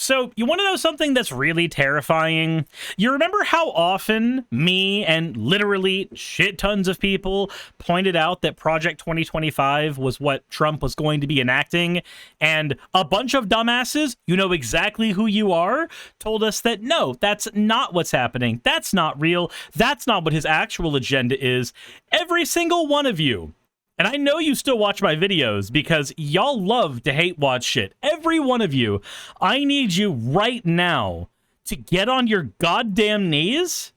So, you want to know something that's really terrifying? You remember how often me and literally shit tons of people pointed out that Project 2025 was what Trump was going to be enacting, and a bunch of dumbasses, you know exactly who you are, told us that no, that's not what's happening. That's not real. That's not what his actual agenda is. Every single one of you. And I know you still watch my videos because y'all love to hate watch shit. Every one of you, I need you right now to get on your goddamn knees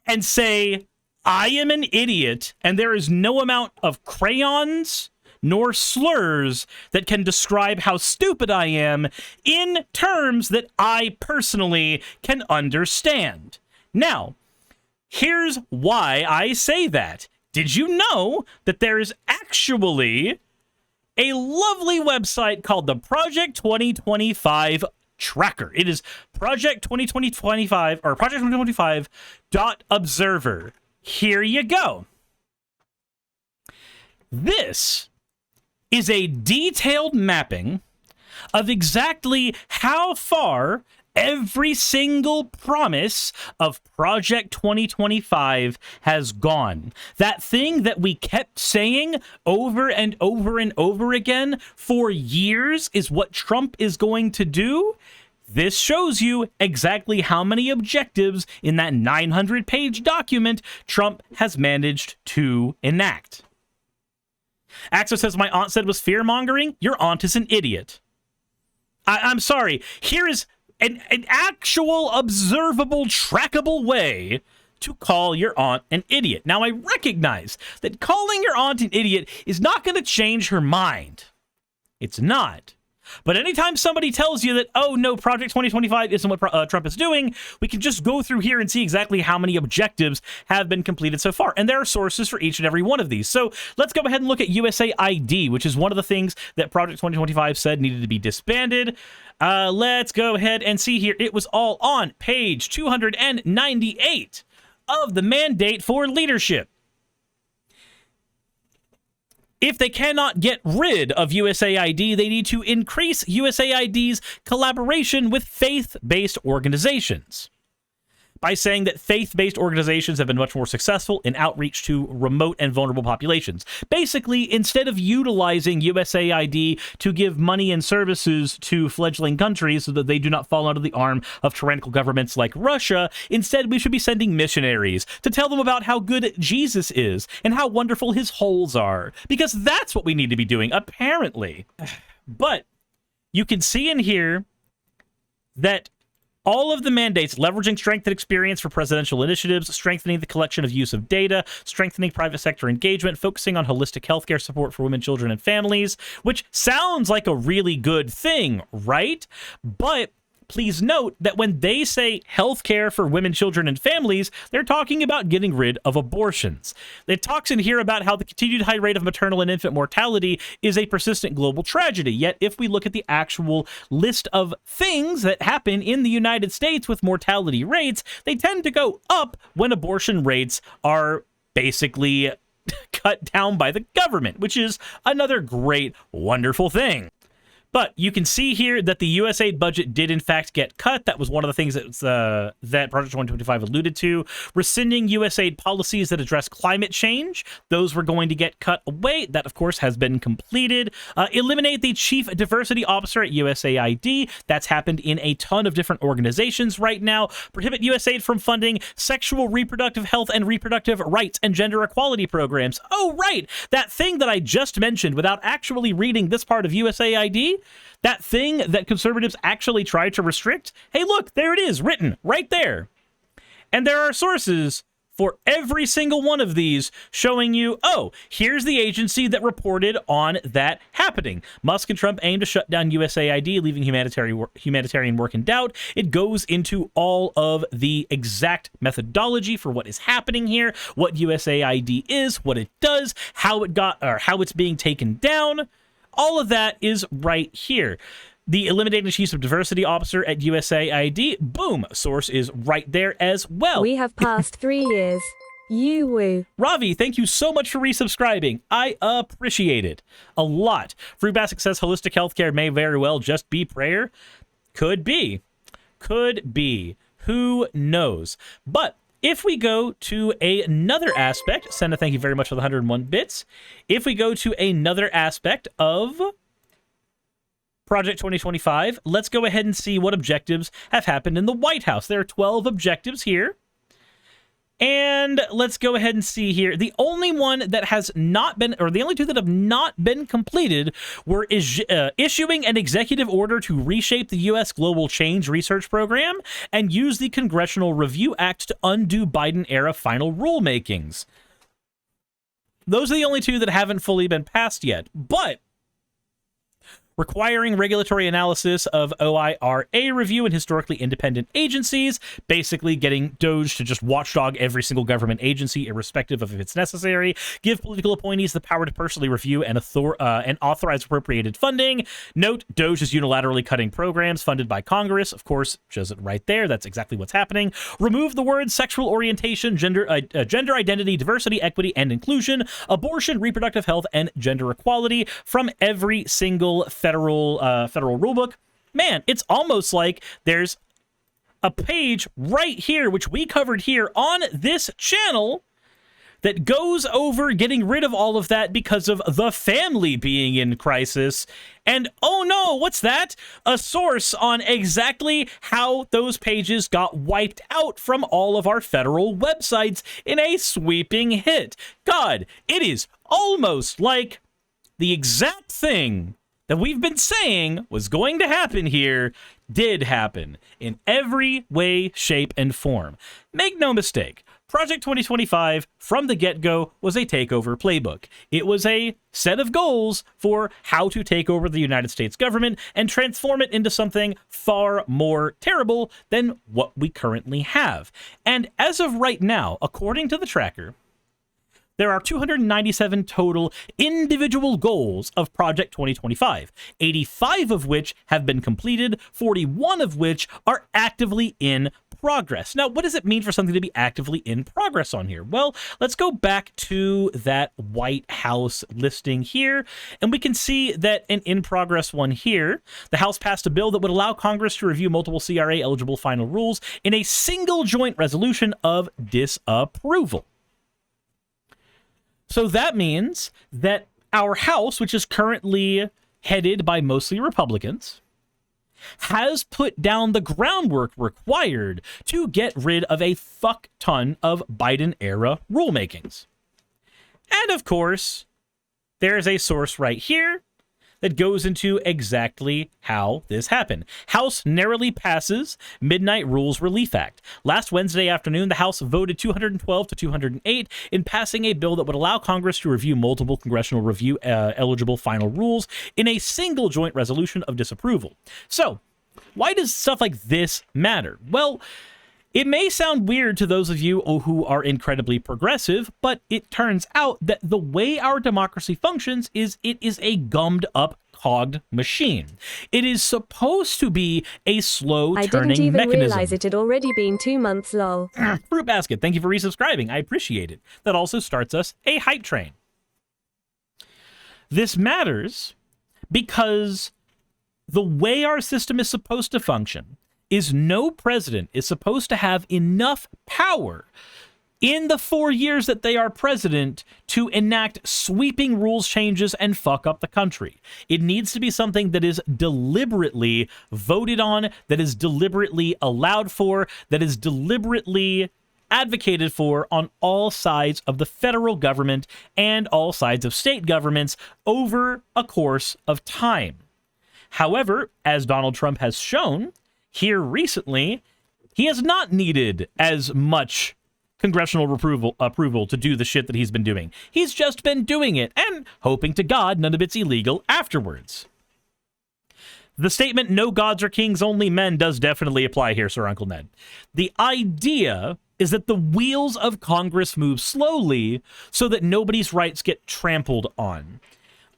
and say, I am an idiot, and there is no amount of crayons nor slurs that can describe how stupid I am in terms that I personally can understand. Now, here's why I say that. Did you know that there is actually a lovely website called the Project 2025 Tracker? It is Project 2025 or Project 2025.observer. Here you go. This is a detailed mapping of exactly how far every single promise of Project 2025 has gone. That thing that we kept saying over and over and over again for years is what Trump is going to do. This shows you exactly how many objectives in that 900-page document Trump has managed to enact. Axo says, my aunt said was fear-mongering. Your aunt is an idiot. I'm sorry. Here is an actual observable, trackable way to call your aunt an idiot. Now, I recognize that calling your aunt an idiot is not going to change her mind. It's not. But anytime somebody tells you that, oh, no, Project 2025 isn't what Trump is doing, we can just go through here and see exactly how many objectives have been completed so far. And there are sources for each and every one of these. So let's go ahead and look at USAID, which is one of the things that Project 2025 said needed to be disbanded. Let's go ahead and see here. It was all on page 298 of the Mandate for Leadership. If they cannot get rid of USAID, they need to increase USAID's collaboration with faith-based organizations by saying that faith-based organizations have been much more successful in outreach to remote and vulnerable populations. Basically, instead of utilizing USAID to give money and services to fledgling countries so that they do not fall under the arm of tyrannical governments like Russia, instead we should be sending missionaries to tell them about how good Jesus is and how wonderful his holes are, because that's what we need to be doing, apparently. But you can see in here that all of the mandates, leveraging strength and experience for presidential initiatives, strengthening the collection of use of data, strengthening private sector engagement, focusing on holistic healthcare support for women, children, and families, which sounds like a really good thing, right? But please note that when they say healthcare for women, children, and families, they're talking about getting rid of abortions. It talks in here about how the continued high rate of maternal and infant mortality is a persistent global tragedy. Yet, if we look at the actual list of things that happen in the United States with mortality rates, they tend to go up when abortion rates are basically cut down by the government, which is another great, wonderful thing. But you can see here that the USAID budget did, in fact, get cut. That was one of the things that Project 2025 alluded to. Rescinding USAID policies that address climate change. Those were going to get cut away. That, of course, has been completed. Eliminate the chief diversity officer at USAID. That's happened in a ton of different organizations right now. Prohibit USAID from funding sexual reproductive health and reproductive rights and gender equality programs. Oh, right. That thing that I just mentioned without actually reading this part of USAID. That thing that conservatives actually try to restrict. Hey, look, there it is, written right there. And there are sources for every single one of these showing you, oh, here's the agency that reported on that happening. Musk and Trump aim to shut down USAID, leaving humanitarian work in doubt. It goes into all of the exact methodology for what is happening here, what USAID is, what it does, how it's being taken down. All of that is right here. The eliminating the chief of diversity officer at USAID, boom, source is right there as well. We have passed 3 years. You woo. Ravi, thank you so much for resubscribing. I appreciate it a lot. Free Basic says holistic healthcare may very well just be prayer. Could be. Could be. Who knows? But if we go to another aspect, Senna, thank you very much for the 101 bits. If we go to another aspect of Project 2025, let's go ahead and see what objectives have happened in the White House. There are 12 objectives here. And let's go ahead and see here. The only one that has not been, or the only two that have not been completed were issuing an executive order to reshape the U.S. Global Change Research Program and use the Congressional Review Act to undo Biden-era final rulemakings. Those are the only two that haven't fully been passed yet. But requiring regulatory analysis of OIRA review and historically independent agencies, basically getting DOJ to just watchdog every single government agency, irrespective of if it's necessary, give political appointees the power to personally review and authorize appropriated funding. Note, DOJ is unilaterally cutting programs funded by Congress. Of course, shows it right there. That's exactly what's happening. Remove the words sexual orientation, gender identity, diversity, equity, and inclusion, abortion, reproductive health, and gender equality from every single federal rulebook. Man, it's almost like there's a page right here, which we covered here on this channel, that goes over getting rid of all of that because of the family being in crisis. And oh no, what's that? A source on exactly how those pages got wiped out from all of our federal websites in a sweeping hit. God, it is almost like the exact thing that we've been saying was going to happen here did happen in every way, shape, and form. Make no mistake, Project 2025 from the get-go was a takeover playbook. It was a set of goals for how to take over the United States government and transform it into something far more terrible than what we currently have. And as of right now, according to the tracker, there are 297 total individual goals of Project 2025, 85 of which have been completed, 41 of which are actively in progress. Now, what does it mean for something to be actively in progress on here? Well, let's go back to that White House listing here, and we can see that an in-progress one here, the House passed a bill that would allow Congress to review multiple CRA-eligible final rules in a single joint resolution of disapproval. So that means that our House, which is currently headed by mostly Republicans, has put down the groundwork required to get rid of a fuck ton of Biden-era rulemakings. And of course, there's a source right here that goes into exactly how this happened. House narrowly passes Midnight Rules Relief Act. Last Wednesday afternoon, the House voted 212 to 208 in passing a bill that would allow Congress to review multiple congressional review eligible final rules in a single joint resolution of disapproval. So, why does stuff like this matter? Well, it may sound weird to those of you who are incredibly progressive, but it turns out that the way our democracy functions is it is a gummed up, cogged machine. It is supposed to be a slow turning mechanism. I didn't even realize it had already been 2 months, lol. Fruit Basket, thank you for resubscribing. I appreciate it. That also starts us a hype train. This matters because the way our system is supposed to function is no president is supposed to have enough power in the 4 years that they are president to enact sweeping rules changes and fuck up the country. It needs to be something that is deliberately voted on, that is deliberately allowed for, that is deliberately advocated for on all sides of the federal government and all sides of state governments over a course of time. However, as Donald Trump has shown, here recently, he has not needed as much congressional approval to do the shit that he's been doing. He's just been doing it and hoping to God none of it's illegal afterwards. The statement, no gods or kings, only men, does definitely apply here, Sir Uncle Ned. The idea is that the wheels of Congress move slowly so that nobody's rights get trampled on.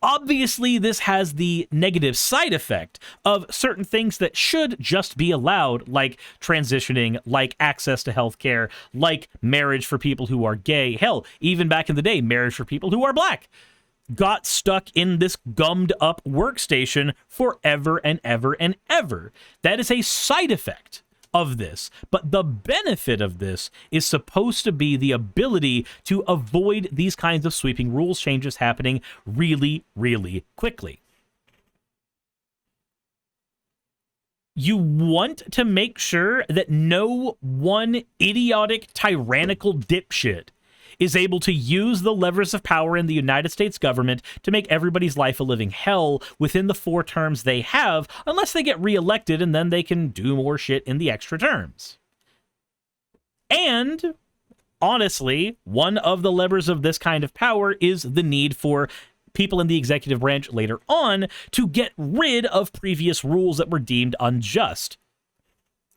Obviously, this has the negative side effect of certain things that should just be allowed, like transitioning, like access to healthcare, like marriage for people who are gay. Hell, even back in the day, marriage for people who are black. got stuck in this gummed up workstation forever and ever and ever. That is a side effect of this. But the benefit of this is supposed to be the ability to avoid these kinds of sweeping rules changes happening really, really quickly. You want to make sure that no one idiotic, tyrannical dipshit is able to use the levers of power in the United States government to make everybody's life a living hell within the 4 terms they have, unless they get reelected and then they can do more shit in the extra terms. And, honestly, one of the levers of this kind of power is the need for people in the executive branch later on to get rid of previous rules that were deemed unjust.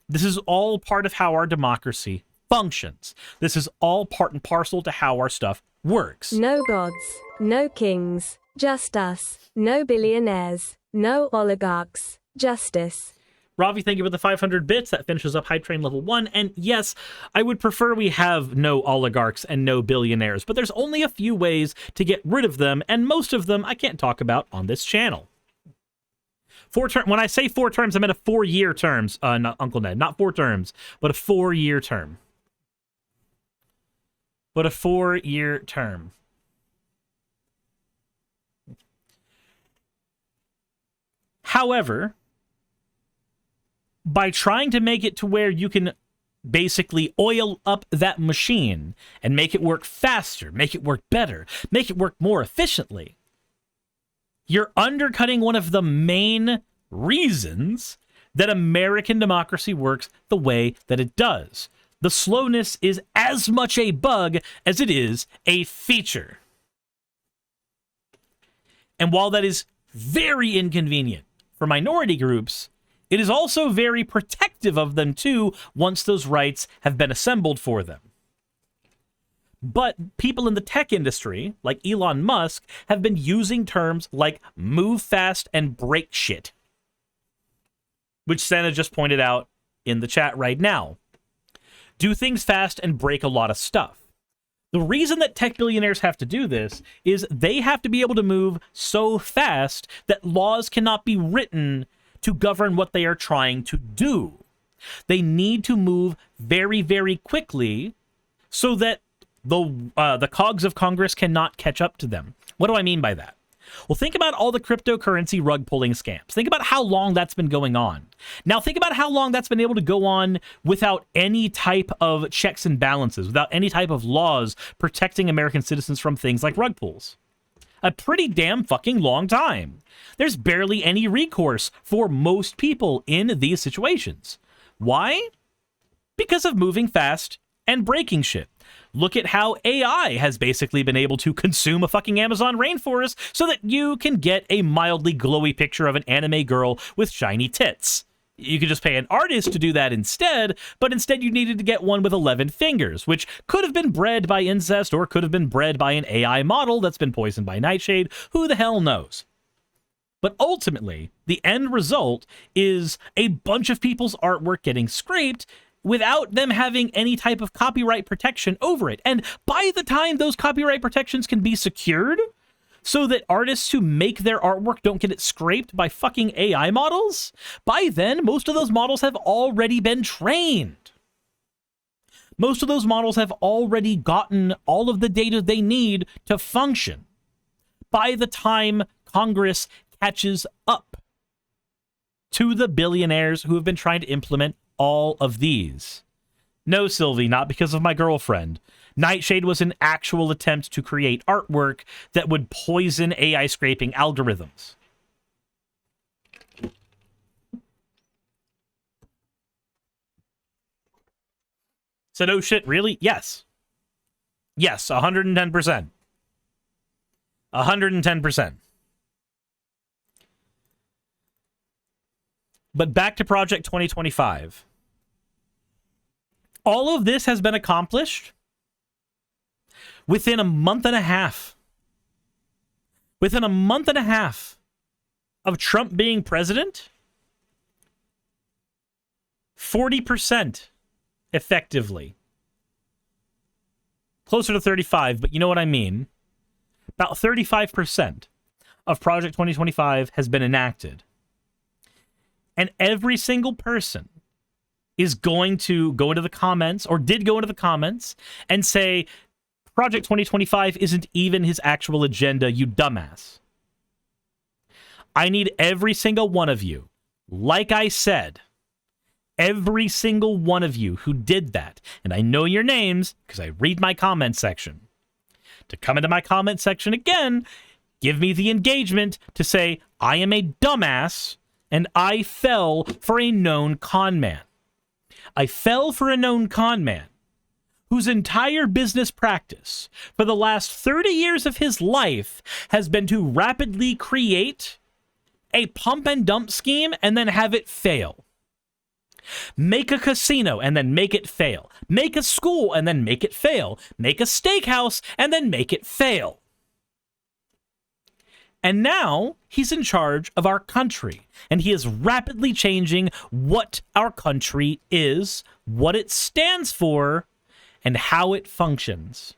This is all part of how our democracy functions. This is all part and parcel to how our stuff works. No gods, no kings, just us. No billionaires, no oligarchs, justice. Ravi, thank you for the 500 bits. That finishes up Hype Train level 1. And yes, I would prefer we have no oligarchs and no billionaires, but there's only a few ways to get rid of them, and most of them I can't talk about on this channel. When I say 4 terms, I meant a 4-year terms, not Uncle Ned. Not 4 terms, but a 4-year term. But a 4-year term. However, by trying to make it to where you can basically oil up that machine and make it work faster, make it work better, make it work more efficiently, you're undercutting one of the main reasons that American democracy works the way that it does. The slowness is as much a bug as it is a feature. And while that is very inconvenient for minority groups, it is also very protective of them, too, once those rights have been assembled for them. But people in the tech industry, like Elon Musk, have been using terms like move fast and break shit, which Santa just pointed out in the chat right now. Do things fast and break a lot of stuff. The reason that tech billionaires have to do this is they have to be able to move so fast that laws cannot be written to govern what they are trying to do. They need to move very, very quickly so that the cogs of Congress cannot catch up to them. What do I mean by that? Well, think about all the cryptocurrency rug pulling scams. Think about how long that's been going on. Now, think about how long that's been able to go on without any type of checks and balances, without any type of laws protecting American citizens from things like rug pulls. A pretty damn fucking long time. There's barely any recourse for most people in these situations. Why? Because of moving fast and breaking shit. Look at how AI has basically been able to consume a fucking Amazon rainforest so that you can get a mildly glowy picture of an anime girl with shiny tits. You could just pay an artist to do that instead, but instead you needed to get one with 11 fingers, which could have been bred by incest or could have been bred by an AI model that's been poisoned by Nightshade. Who the hell knows? But ultimately, the end result is a bunch of people's artwork getting scraped without them having any type of copyright protection over it. And by the time those copyright protections can be secured, so that artists who make their artwork don't get it scraped by fucking AI models, by then, most of those models have already been trained. Most of those models have already gotten all of the data they need to function. By the time Congress catches up to the billionaires who have been trying to implement all of these. No, Sylvie, not because of my girlfriend. Nightshade was an actual attempt to create artwork that would poison AI scraping algorithms. So no shit, really? Yes. Yes, 110%. 110%. But back to Project 2025. All of this has been accomplished within a month and a half. Within a month and a half of Trump being president, 40% effectively. Closer to 35, but you know what I mean. About 35% of Project 2025 has been enacted. And every single person is going to go into the comments, or did go into the comments, and say, Project 2025 isn't even his actual agenda, you dumbass. I need every single one of you, like I said, every single one of you who did that, and I know your names because I read my comment section, to come into my comment section again, give me the engagement to say, I am a dumbass, and I fell for a known con man. I fell for a known con man whose entire business practice for the last 30 years of his life has been to rapidly create a pump and dump scheme and then have it fail. Make a casino and then make it fail. Make a school and then make it fail. Make a steakhouse and then make it fail. And now he's in charge of our country, and he is rapidly changing what our country is, what it stands for, and how it functions.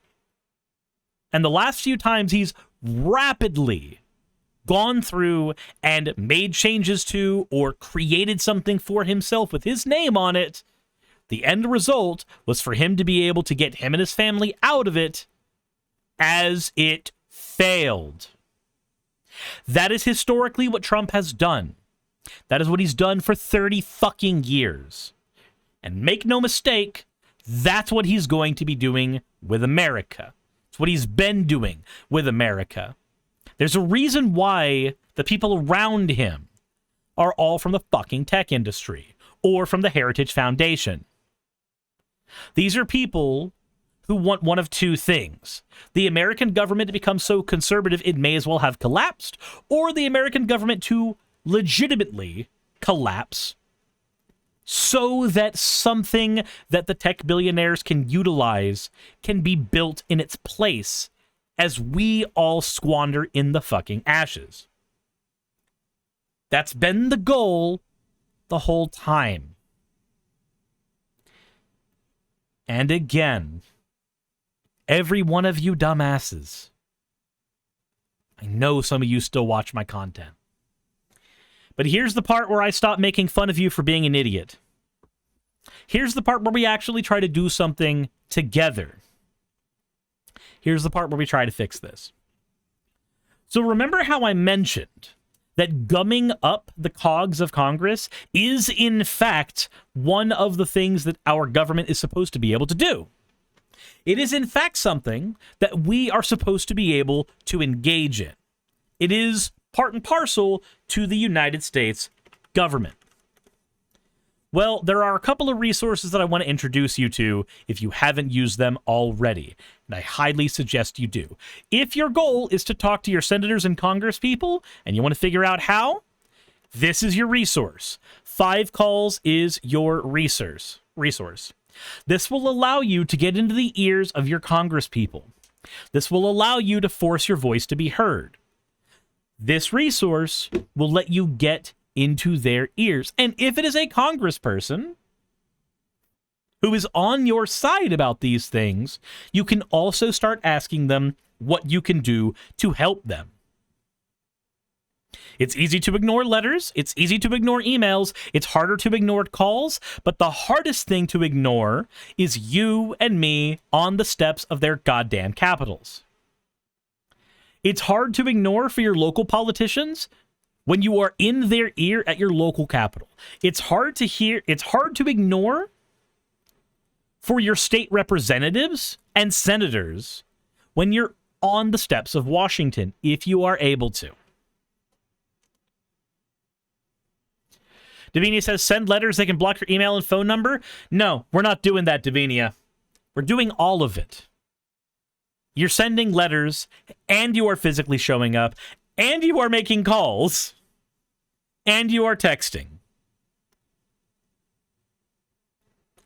And the last few times he's rapidly gone through and made changes to or created something for himself with his name on it, the end result was for him to be able to get him and his family out of it as it failed. That is historically what Trump has done. That is what he's done for 30 fucking years. And make no mistake, that's what he's going to be doing with America. It's what he's been doing with America. There's a reason why the people around him are all from the fucking tech industry or from the Heritage Foundation. These are people who want one of two things: the American government to become so conservative it may as well have collapsed, or the American government to legitimately collapse so that something that the tech billionaires can utilize can be built in its place as we all squander in the fucking ashes. That's been the goal the whole time. And again, every one of you dumbasses, I know some of you still watch my content. But here's the part where I stop making fun of you for being an idiot. Here's the part where we actually try to do something together. Here's the part where we try to fix this. So remember how I mentioned that gumming up the cogs of Congress is, in fact, one of the things that our government is supposed to be able to do. It is, in fact, something that we are supposed to be able to engage in. It is part and parcel to the United States government. Well, there are a couple of resources that I want to introduce you to if you haven't used them already, and I highly suggest you do. If your goal is to talk to your senators and Congress people, and you want to figure out how, this is your resource. 5 Calls is your resource. This will allow you to get into the ears of your Congress people. This will allow you to force your voice to be heard. This resource will let you get into their ears. And if it is a congressperson who is on your side about these things, you can also start asking them what you can do to help them. It's easy to ignore letters. It's easy to ignore emails. It's harder to ignore calls. But the hardest thing to ignore is you and me on the steps of their goddamn capitals. It's hard to ignore for your local politicians when you are in their ear at your local capital. It's hard to ignore for your state representatives and senators when you're on the steps of Washington, if you are able to. Davinia says, send letters, they can block your email and phone number. No, we're not doing that, Davinia. We're doing all of it. You're sending letters, and you are physically showing up, and you are making calls, and you are texting.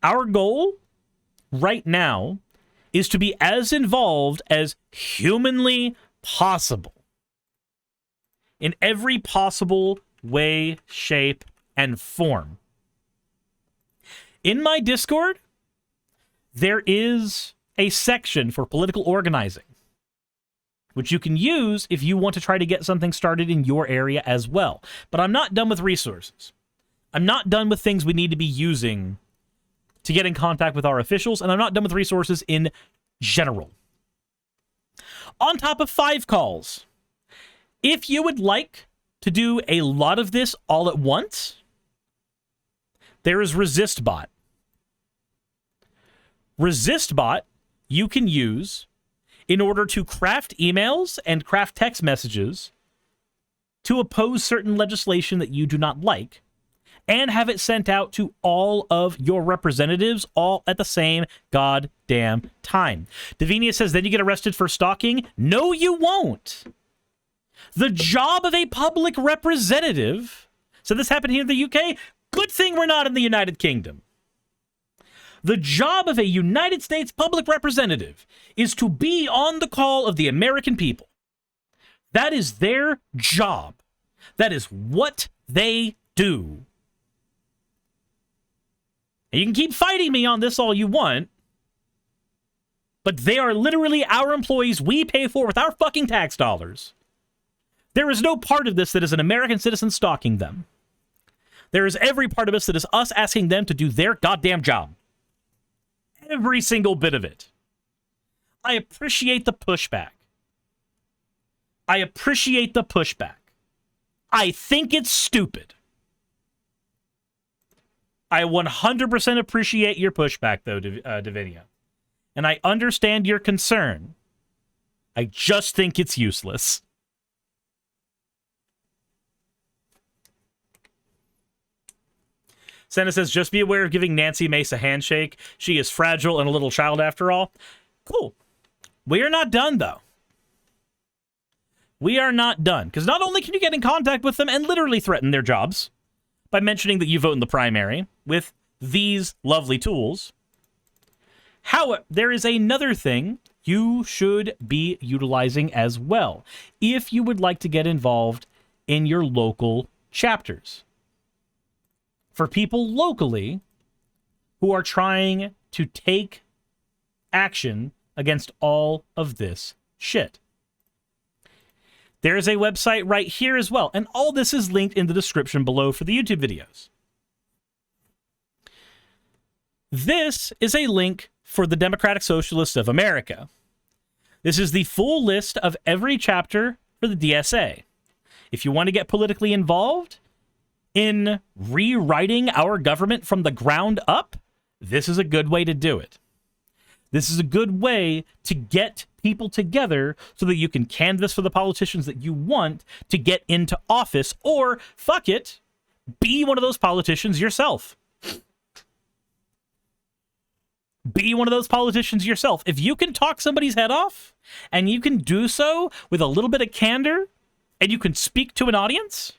Our goal right now is to be as involved as humanly possible in every possible way, shape, and form. In my Discord, there is a section for political organizing. which you can use if you want to try to get something started in your area as well. But I'm not done with resources. I'm not done with things we need to be using to get in contact with our officials, and I'm not done with resources in general. On top of 5 calls, if you would like to do a lot of this all at once, there is ResistBot. ResistBot you can use in order to craft emails and craft text messages to oppose certain legislation that you do not like, and have it sent out to all of your representatives all at the same goddamn time. Davinia says, then you get arrested for stalking? No, you won't. The job of a public representative, so this happened here in the UK, good thing we're not in the United Kingdom. The job of a United States public representative is to be on the call of the American people. That is their job. That is what they do. And you can keep fighting me on this all you want, but they are literally our employees we pay for with our fucking tax dollars. There is no part of this that is an American citizen stalking them. There is every part of this that is us asking them to do their goddamn job. Every single bit of it. I appreciate the pushback. I appreciate the pushback. I think it's stupid. I 100% appreciate your pushback, though, Davinia. And I understand your concern. I just think it's useless. Senna says, just be aware of giving Nancy Mace a handshake. She is fragile and a little child after all. Cool. We are not done, though. We are not done. Because not only can you get in contact with them and literally threaten their jobs by mentioning that you vote in the primary with these lovely tools, however, there is another thing you should be utilizing as well if you would like to get involved in your local chapters. For people locally who are trying to take action against all of this shit. There is a website right here as well, and all this is linked in the description below for the YouTube videos. This is a link for the Democratic Socialists of America. This is the full list of every chapter for the DSA. If you want to get politically involved in rewriting our government from the ground up, this is a good way to do it. This is a good way to get people together so that you can canvass for the politicians that you want to get into office, or, fuck it, be one of those politicians yourself. Be one of those politicians yourself. If you can talk somebody's head off, and you can do so with a little bit of candor, and you can speak to an audience,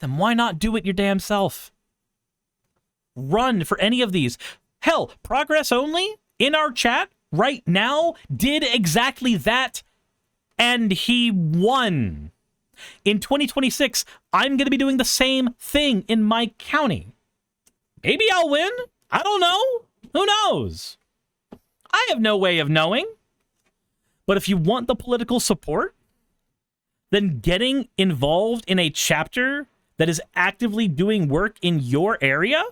then why not do it your damn self? Run for any of these. Hell, Progress Only in our chat right now did exactly that, and he won. In 2026, I'm going to be doing the same thing in my county. Maybe I'll win. I don't know. Who knows? I have no way of knowing. But if you want the political support, then getting involved in a chapter that is actively doing work in your area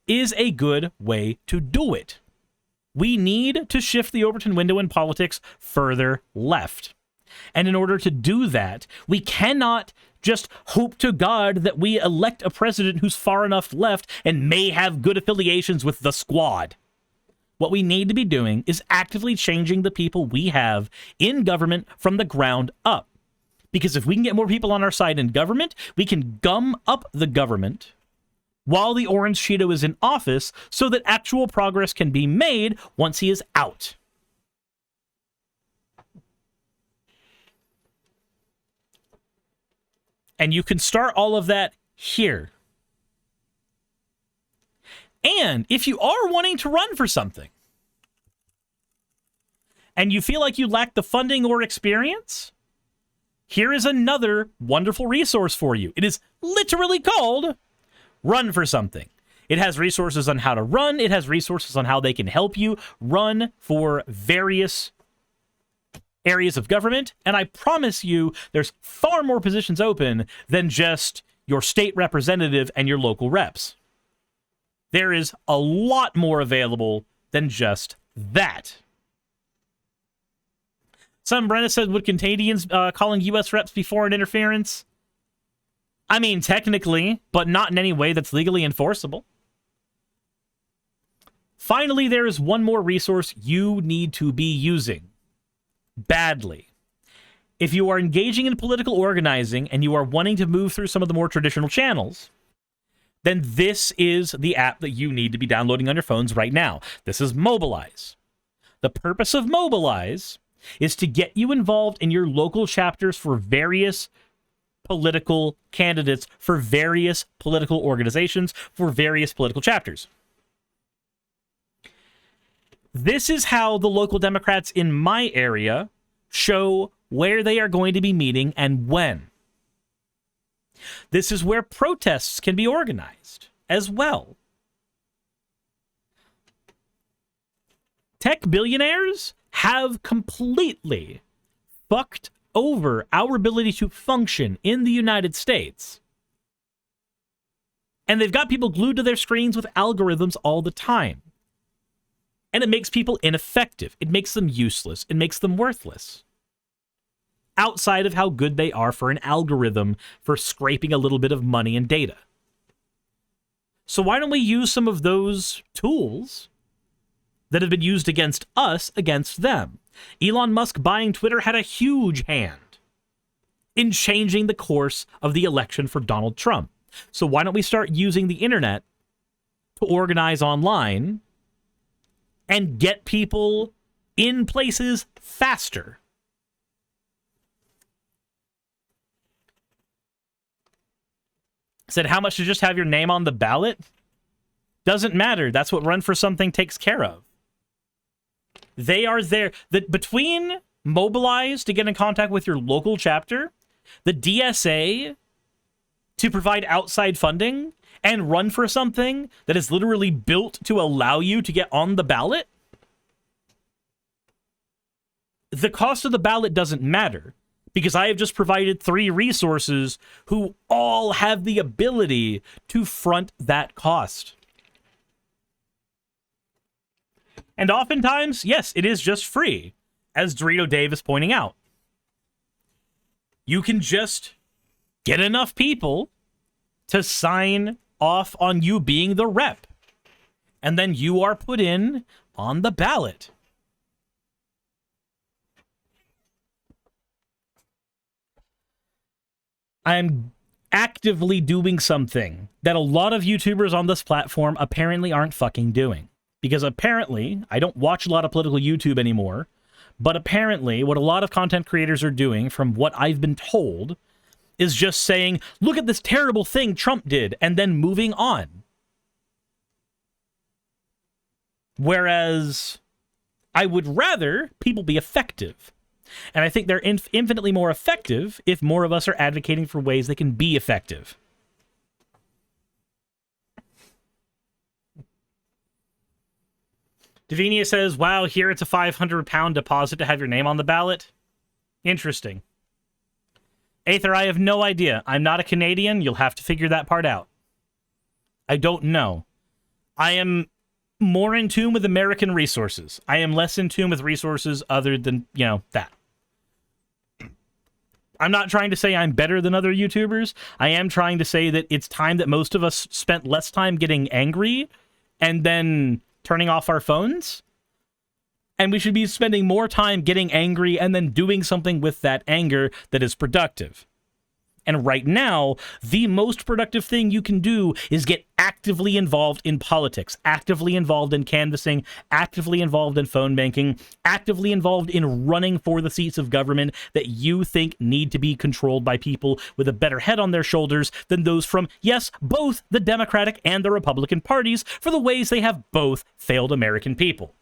is a good way to do it. We need to shift the Overton window in politics further left. And in order to do that, we cannot just hope to God that we elect a president who's far enough left and may have good affiliations with the squad. What we need to be doing is actively changing the people we have in government from the ground up. Because if we can get more people on our side in government, we can gum up the government while the Orange Cheeto is in office so that actual progress can be made once he is out. And you can start all of that here. And if you are wanting to run for something, and you feel like you lack the funding or experience, here is another wonderful resource for you. It is literally called Run for Something. It has resources on how to run. It has resources on how they can help you run for various areas of government, and I promise you there's far more positions open than just your state representative and your local reps. There is a lot more available than just that. Some Brenna said, would Canadians calling U.S. reps be foreign interference? I mean, technically, but not in any way that's legally enforceable. Finally, there is one more resource you need to be using. Badly. If you are engaging in political organizing and you are wanting to move through some of the more traditional channels, then this is the app that you need to be downloading on your phones right now. This is Mobilize. The purpose of Mobilize is to get you involved in your local chapters for various political candidates, for various political organizations, for various political chapters. This is how the local Democrats in my area show where they are going to be meeting and when. This is where protests can be organized as well. Tech billionaires have completely fucked over our ability to function in the United States. And they've got people glued to their screens with algorithms all the time. And it makes people ineffective. It makes them useless. It makes them worthless. Outside of how good they are for an algorithm for scraping a little bit of money and data. So why don't we use some of those tools that have been used against us against them? Elon Musk buying Twitter had a huge hand in changing the course of the election for Donald Trump. So why don't we start using the internet to organize online and get people in places faster? Said, how much to just have your name on the ballot? Doesn't matter. That's what Run for Something takes care of. They are there. Between Mobilize to get in contact with your local chapter, the DSA to provide outside funding, and Run for Something that is literally built to allow you to get on the ballot, the cost of the ballot doesn't matter, because I have just provided 3 resources who all have the ability to front that cost. And oftentimes, yes, it is just free, as Dorito Dave is pointing out. You can just get enough people to sign off on you being the rep, and then you are put in on the ballot. I'm actively doing something that a lot of YouTubers on this platform apparently aren't fucking doing. Because apparently, I don't watch a lot of political YouTube anymore, but apparently what a lot of content creators are doing, from what I've been told, is just saying, look at this terrible thing Trump did, and then moving on. Whereas I would rather people be effective. And I think they're infinitely more effective if more of us are advocating for ways they can be effective. Davinia says, wow, here it's a £500 deposit to have your name on the ballot. Interesting. Aether, I have no idea. I'm not a Canadian. You'll have to figure that part out. I don't know. I am more in tune with American resources. I am less in tune with resources other than, that. I'm not trying to say I'm better than other YouTubers. I am trying to say that it's time that most of us spent less time getting angry and then turning off our phones. And we should be spending more time getting angry and then doing something with that anger that is productive. And right now, the most productive thing you can do is get actively involved in politics, actively involved in canvassing, actively involved in phone banking, actively involved in running for the seats of government that you think need to be controlled by people with a better head on their shoulders than those from, yes, both the Democratic and the Republican parties, for the ways they have both failed American people.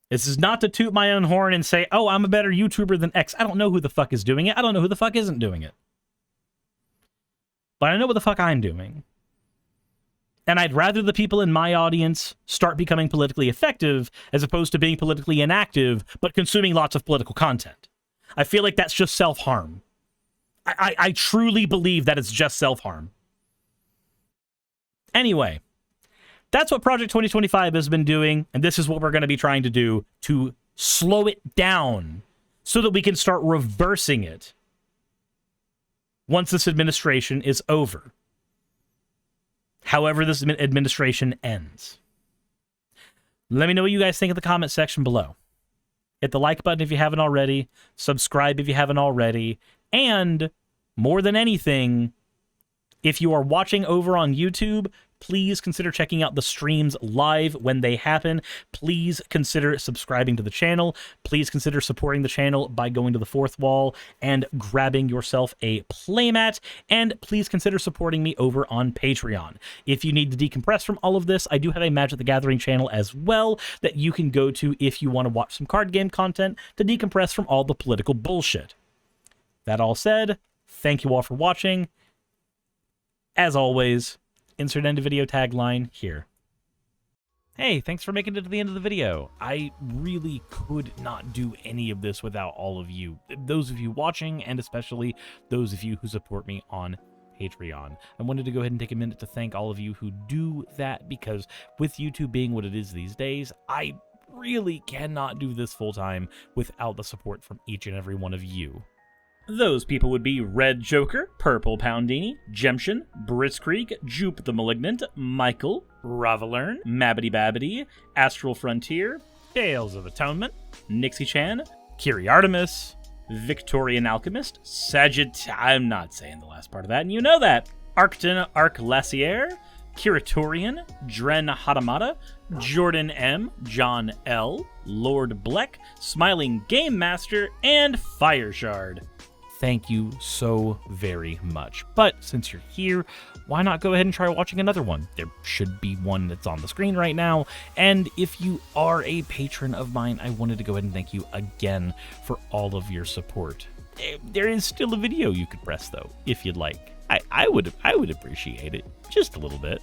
This is not to toot my own horn and say, oh, I'm a better YouTuber than X. I don't know who the fuck is doing it. I don't know who the fuck isn't doing it. But I know what the fuck I'm doing. And I'd rather the people in my audience start becoming politically effective as opposed to being politically inactive, but consuming lots of political content. I feel like that's just self-harm. I truly believe that it's just self-harm. Anyway, that's what Project 2025 has been doing, and this is what we're going to be trying to do to slow it down so that we can start reversing it once this administration is over. However this administration ends. Let me know what you guys think in the comment section below. Hit the like button if you haven't already, subscribe if you haven't already, and more than anything, if you are watching over on YouTube, please consider checking out the streams live when they happen. Please consider subscribing to the channel. Please consider supporting the channel by going to the fourth wall and grabbing yourself a playmat. And please consider supporting me over on Patreon. If you need to decompress from all of this, I do have a Magic the Gathering channel as well that you can go to if you want to watch some card game content to decompress from all the political bullshit. That all said, thank you all for watching. As always, insert end of video tagline here. Hey, thanks for making it to the end of the video. I really could not do any of this without all of you. Those of you watching, and especially those of you who support me on Patreon. I wanted to go ahead and take a minute to thank all of you who do that, because with YouTube being what it is these days, I really cannot do this full time without the support from each and every one of you. Those people would be Red Joker, Purple Poundini, Jemshin, Britzkrieg, Jupe the Malignant, Michael, Ravalern, Mabbity Babbity, Astral Frontier, Tales of Atonement, Nixie Chan, Kiri Artemis, Victorian Alchemist, I'm not saying the last part of that, and you know that, Arcton Arclacier, Kiratorian, Dren Hadamata, Jordan M, John L, Lord Bleck, Smiling Game Master, and Fireshard. Thank you so very much. But since you're here, why not go ahead and try watching another one? There should be one that's on the screen right now. And if you are a patron of mine, I wanted to go ahead and thank you again for all of your support. There is still a video you could press though, if you'd like. I would appreciate it just a little bit.